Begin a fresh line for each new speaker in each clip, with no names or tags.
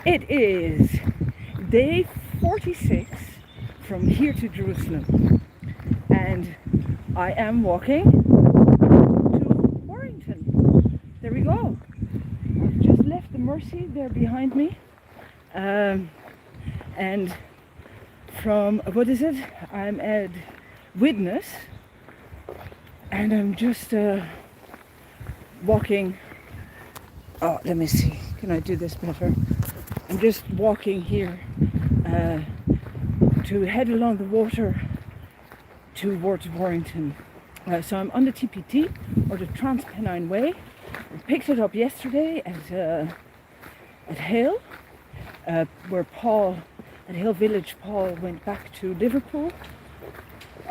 It is day 46 from here to Jerusalem, and I am walking to Warrington. There we go. I've just left the Mercy there behind me, and from, what is it? I'm at Widnes, and I'm just walking. Oh, let me see. Can I do this better? I'm just walking here to head along the water towards Warrington. So I'm on the TPT, or the Transpennine Way. I picked it up yesterday at Hale, where Paul, at Hale Village, Paul went back to Liverpool.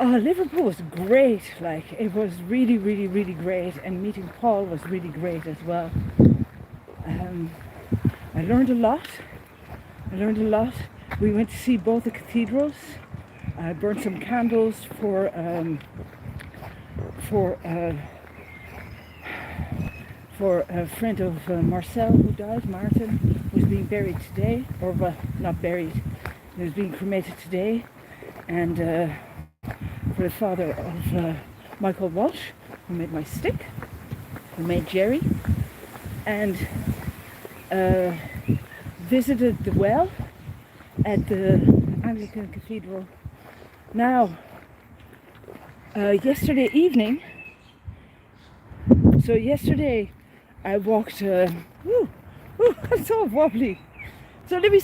Liverpool was great, like it was really, really, really great, and meeting Paul was really great as well. I learned a lot. We went to see both the cathedrals. I burned some candles for a friend of Marcel who died, Martin, who's being buried today, or well, not buried, he was being cremated today, and for the father of Michael Walsh, who made my stick, who made Jerry, and visited the well at the Anglican Cathedral. Now, yesterday evening, so yesterday I walked, I'm so wobbly. So let me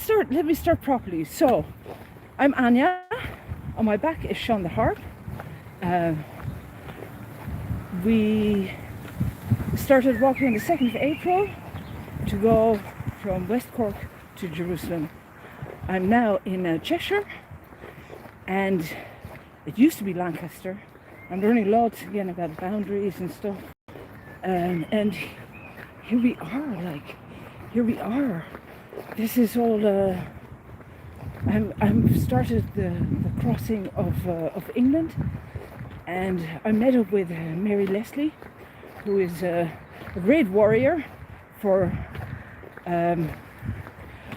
start properly. So, I'm Anja, on my back is Sean the Harp. We started walking on the 2nd of April to go from West Cork to Jerusalem. I'm now in Cheshire, and it used to be Lancaster. I'm learning lots again about boundaries and stuff. And here we are. This is all. I'm started the crossing of England, and I met up with Mary Leslie, who is a great warrior for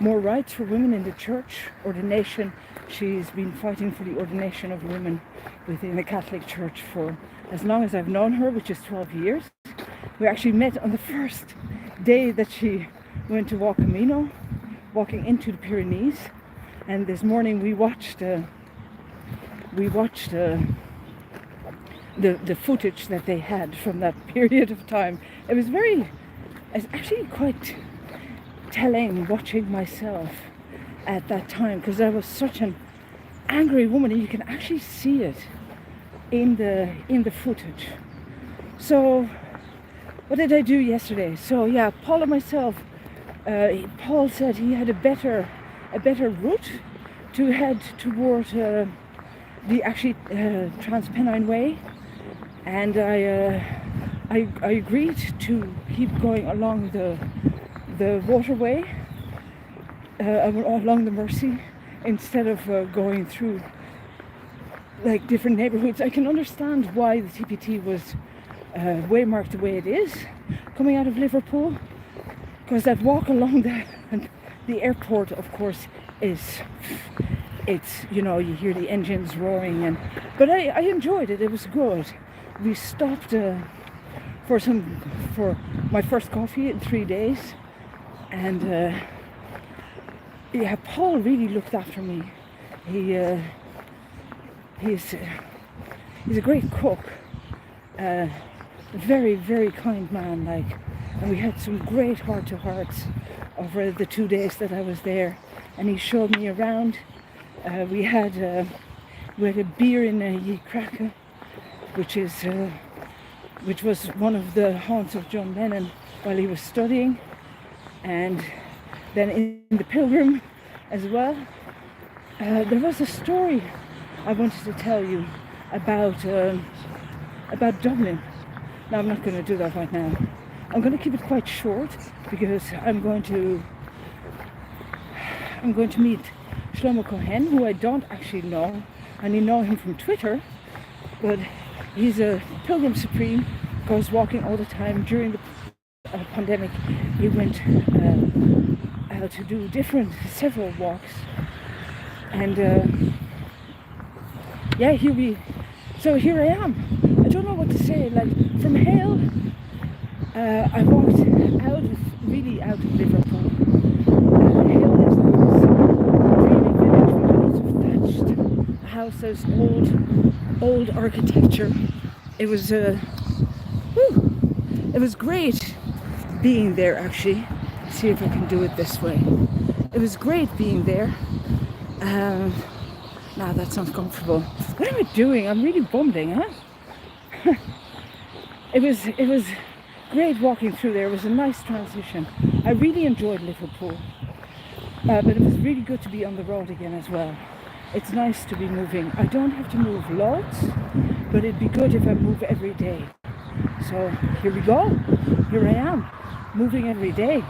more rights for women in the church, ordination. She's been fighting for the ordination of women within the Catholic Church for as long as I've known her, which is 12 years. We actually met on the first day that she went to walk Camino, walking into the Pyrenees. And this morning we watched the footage that they had from that period of time. It's actually quite telling watching myself at that time, because I was such an angry woman, and you can actually see it in the footage. So what did I do yesterday? So yeah, Paul and myself, Paul said he had a better route to head toward the Transpennine Way, and I agreed to keep going along the waterway, along the Mercy, instead of going through like different neighbourhoods. I can understand why the TPT was waymarked the way it is coming out of Liverpool, because that walk along the airport, of course, it's you hear the engines roaring, but I enjoyed it. It was good. We stopped for my first coffee in 3 days, and Paul really looked after me. He's a great cook, a very, very kind man, and we had some great heart-to-hearts over the 2 days that I was there, and he showed me around. We had a beer in Ykraka, which was one of the haunts of John Lennon while he was studying, and then in the Pilgrim as well. There was a story I wanted to tell you about Dublin. Now I'm not going to do that right now. I'm going to keep it quite short, because I'm going to meet Shlomo Cohen, who I don't actually know. I only know him from Twitter, but he's a Pilgrim Supreme, goes walking all the time. During the pandemic, he went to do several walks. And here I am. I don't know what to say. Like from Hale, I walked out of Liverpool. Hale is this dreamy village with lots of thatched houses, old architecture. It was great being there. Actually, see if I can do it this way. It was great being there. Nah, that's uncomfortable. What am I doing? I'm really bumbling, huh? It was great walking through there. It was a nice transition. I really enjoyed Liverpool. But it was really good to be on the road again as well. It's nice to be moving. I don't have to move loads, but it'd be good if I move every day. So here we go. Here I am, moving every day.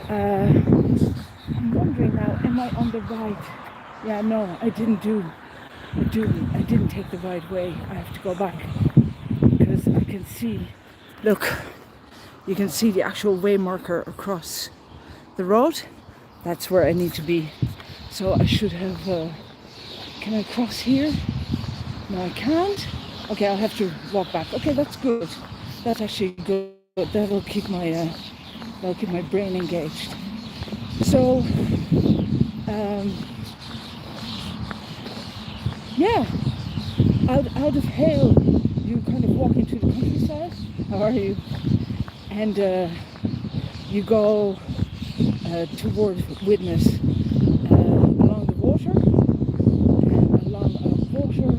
I'm wondering now, am I on the right? Yeah, no, I didn't take the right way. I have to go back because I can see, look, you can see the actual way marker across the road. That's where I need to be. So I should have, can I cross here? No, I can't. Okay, I'll have to walk back. Okay, that's good. That's actually good. That'll keep my brain engaged. So, yeah, out of Hale, you kind of walk into the countryside. How are you? And you go toward Widnes along the water and along a water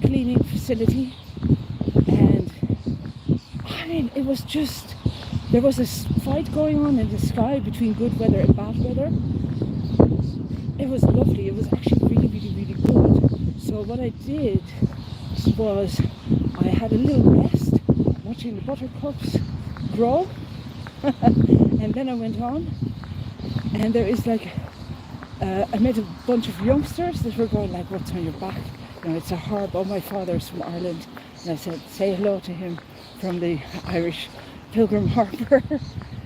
cleaning facility. And I mean, it was just, there was a fight going on in the sky between good weather and bad weather. It was lovely. It was actually really, really, really good. So what I did was I had a little rest watching the buttercups grow. And then I went on, and there is like, I met a bunch of youngsters that were going like, what's on your back? You know, it's a harp. Oh, my father's from Ireland. And I said, say hello to him from the Irish Pilgrim Harper.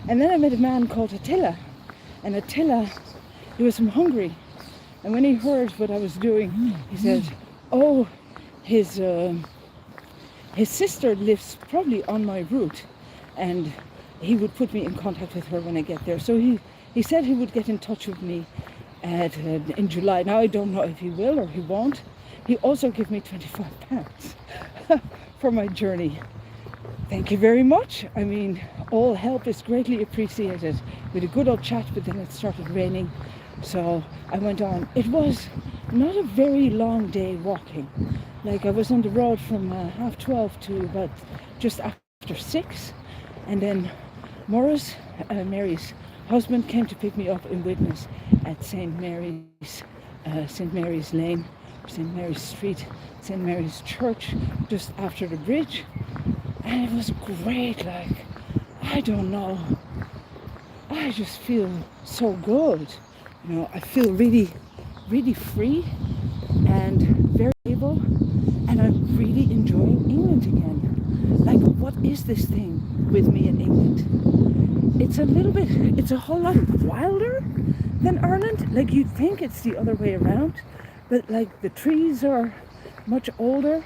And then I met a man called Attila. And Attila, he was from Hungary. And when he heard what I was doing, he said, oh, his sister lives probably on my route. And he would put me in contact with her when I get there. So he said he would get in touch with me in July. Now I don't know if he will or he won't. He also gave me £25 for my journey. Thank you very much. I mean, all help is greatly appreciated. We had a good old chat, but then it started raining. So I went on. It was not a very long day walking. Like I was on the road from 12:30 to about just after 6. And then Maurice, Mary's husband, came to pick me up in Widnes at St. Mary's Lane, St. Mary's Street, St. Mary's Church, just after the bridge. And it was great. Like, I don't know, I just feel so good. You know, I feel really, really free and very able, and I'm really enjoying England again. Like, what is this thing with me in England? It's a whole lot wilder than Ireland. Like, you'd think it's the other way around, but like the trees are much older.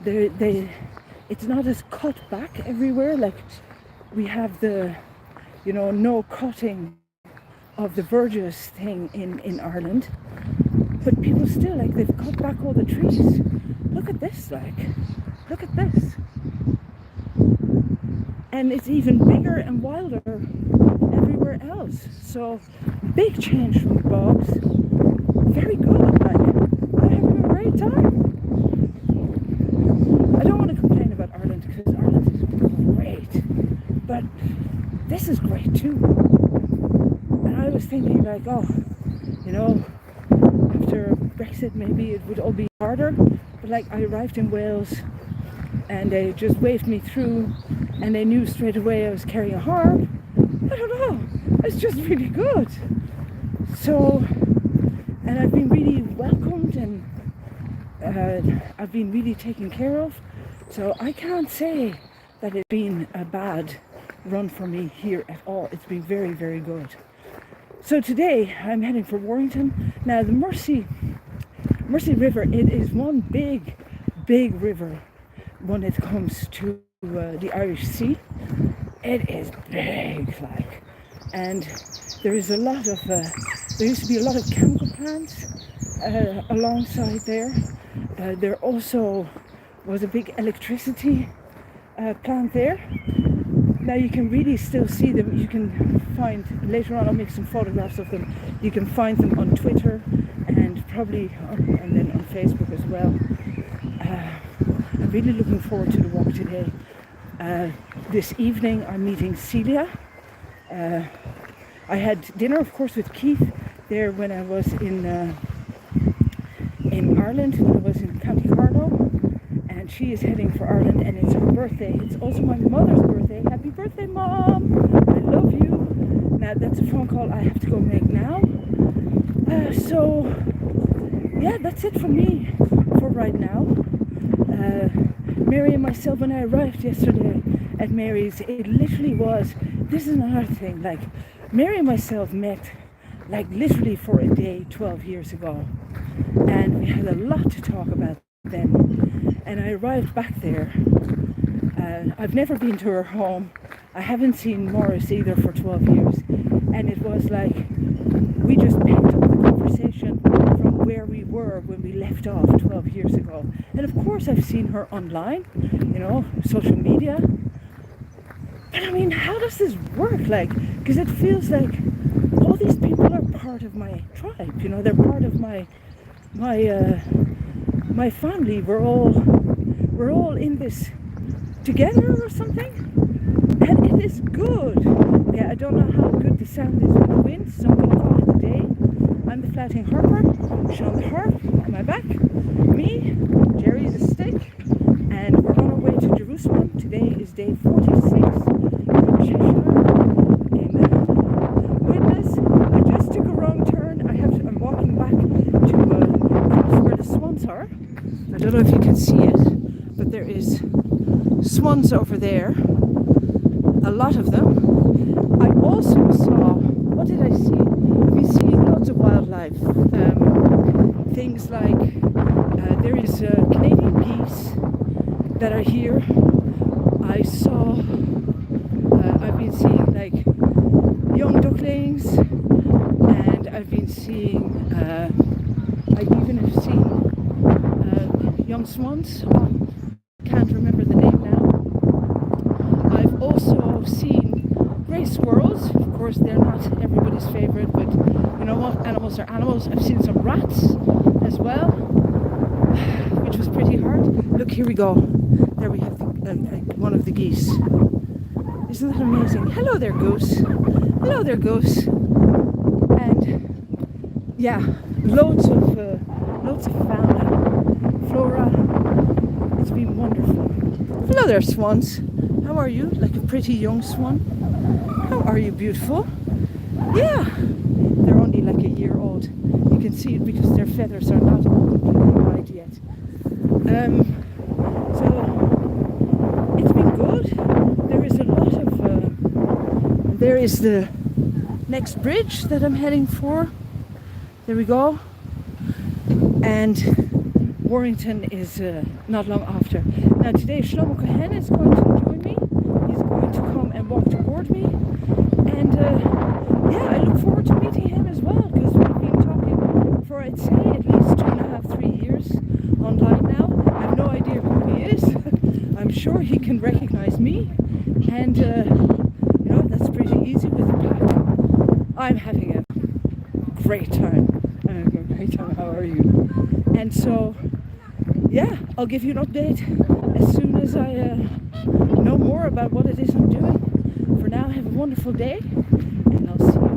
It's not as cut back everywhere. Like we have the, you know, no cutting of the verges thing in Ireland. But people still, like, they've cut back all the trees. Look at this, like, look at this. And it's even bigger and wilder everywhere else. So big change from the bogs. Very good, like, I'm having a great time. I don't want to complain about Ireland because Ireland is great, but this is great too. And I was thinking like, oh, you know, after Brexit maybe it would all be harder, but like I arrived in Wales and they just waved me through and they knew straight away I was carrying a harp. I don't know, it's just really good. So, and I've been really welcomed and I've been really taken care of. So I can't say that it's been a bad run for me here at all. It's been very, very good. So today I'm heading for Warrington. Now the Mersey River, it is one big river when it comes to the Irish Sea. It is big, like, and there is a lot of there used to be a lot of chemical plants alongside there. There also was a big electricity plant there. Now you can really still see them. You can find, later on I'll make some photographs of them. You can find them on Twitter and probably and then on Facebook as well. I'm really looking forward to the walk today. This evening I'm meeting Celia. I had dinner, of course, with Keith there when I was in Ireland, when I was in County Carlow, and she is heading for Ireland, and it's her birthday. It's also my mother's birthday. Happy birthday, Mom! I love you. Now that's a phone call I have to go make now. So yeah, that's it for me for right now. Mary and myself, when I arrived yesterday at Mary's, it literally was, this is another thing, like Mary and myself met like literally for a day 12 years ago, and we had a lot to talk about then. And I arrived back there. I've never been to her home. I haven't seen Morris either for 12 years, and it was like we just picked up the conversation from where we were when we left off 12 years ago. And of course I've seen her online, social media. But I mean, how does this work? Like, because it feels like all these people are part of my tribe. They're part of my family. We're all in this together or something, and it is good. Okay, I don't know how good the sound is with the wind, so I'm going to call it a day. I'm the flating harper, Sean the harp on my back, me, Jerry the stick, and we're on our way to Jerusalem. Today is day 46 in Cheshire, in Widnes. I just took a wrong turn. I'm walking back to across where the swans are. I don't know if you can see it, but there is swans over there, a lot of them. I also saw, what did I see? I've been seeing lots of wildlife, things like there is Canadian geese that are here. I've been seeing like young ducklings, and I've been seeing, I even have seen young swans. Can't remember the name now. I've also seen grey squirrels. Of course, they're not everybody's favorite, but you know what? Animals are animals. I've seen some rats as well, which was pretty hard. Look, here we go. There we have one of the geese. Isn't that amazing? Hello there, goose. Hello there, goose. And yeah, loads of fauna, flora. It's been wonderful. Hello there, swans. How are you? Like a pretty young swan. How are you, beautiful? Yeah, they're only like a year old. You can see it because their feathers are not all completely white yet. So it's been good. There is a lot of. There is the next bridge that I'm heading for. There we go. And Warrington is not long after. Now today Shlomo Cohen is going to join me. He's going to come and walk toward me. And I look forward to meeting him as well, because we've been talking for, I'd say, at least 2.5, 3 years online now. I have no idea who he is. I'm sure he can recognize me. And, that's pretty easy with the pack. I'm having a great time. How are you? And so, yeah, I'll give you an update as soon as I know more about what it is I'm doing. For now, have a wonderful day, and I'll see you